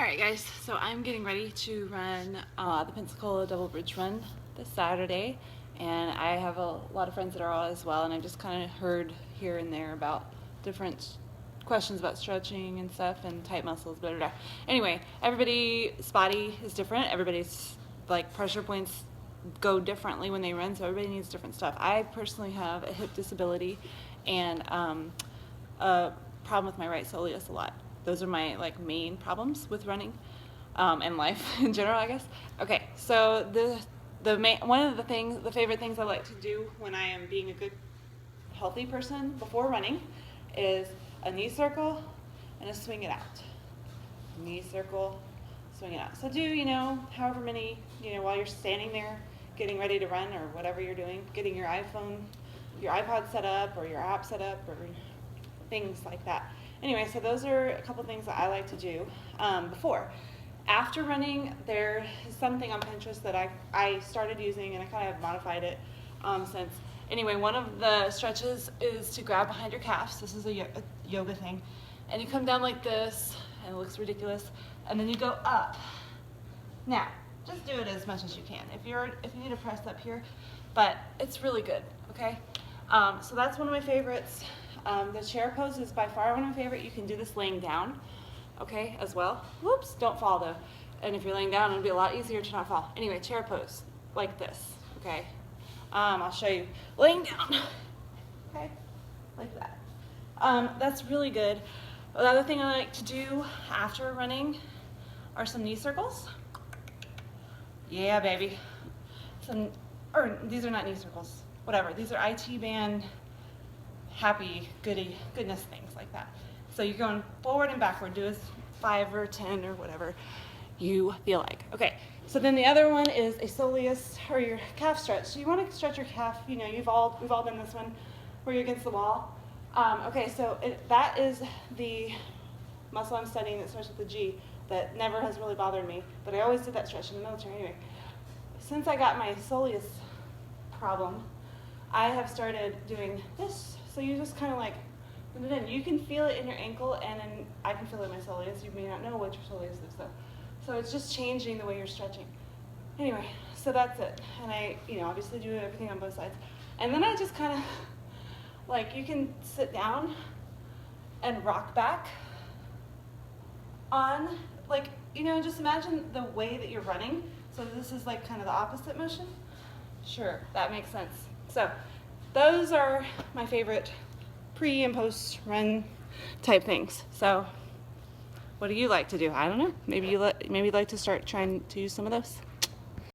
Alright guys, so I'm getting ready to run the Pensacola Double Bridge Run this Saturday, and I have a lot of friends that are all as well, and I've just kind of heard here and there about different questions about stretching and stuff and tight muscles, blah, blah, blah. Anyway, everybody's body is different. Everybody's like pressure points go differently when they run, so everybody needs different stuff. I personally have a hip disability and a problem with my right soleus a lot. Those are my main problems with running and life in general, I guess. Okay, so one of the favorite things I like to do when I am being a good healthy person before running is a knee circle and a swing it out. Knee circle, swing it out. So do, however many, while you're standing there getting ready to run or whatever you're doing, getting your iPod set up or your app set up or things like that. Anyway, so those are a couple things that I like to do before. After running, there is something on Pinterest that I started using, and I kind of have modified it since. Anyway, one of the stretches is to grab behind your calves. This is a yoga thing. And you come down like this, and it looks ridiculous, and then you go up. Now, just do it as much as you can. If you need to press up here, but it's really good, okay? So that's one of my favorites. The chair pose is by far one of my favorite. You can do this laying down, okay, as well. Whoops, don't fall though. And if you're laying down, it'll be a lot easier to not fall. Anyway, chair pose, like this, okay? I'll show you. Laying down, okay, like that. That's really good. The other thing I like to do after running are some knee circles. Yeah, baby. These are not knee circles, whatever. These are IT band happy goodness things like that. So you're going forward and backward. Do as 5 or 10 or whatever you feel like. Okay, so then the other one is a soleus or your calf stretch. So you want to stretch your calf. We've all done this one where you're against the wall. Okay, so that is the muscle I'm studying that starts with the G that never has really bothered me, but I always did that stretch in the military anyway. Since I got my soleus problem, I have started doing this. So you just kind of put it in. You can feel it in your ankle, and then I can feel it in my soleus. You may not know what your soleus is though. So it's just changing the way you're stretching. Anyway, so that's it. And I, obviously do everything on both sides. And then I just kind of, you can sit down and rock back on, just imagine the way that you're running. So this is kind of the opposite motion. Sure, that makes sense. So those are my favorite pre and post run type things. So what do you like to do? I don't know. Maybe you'd like to start trying to use some of those.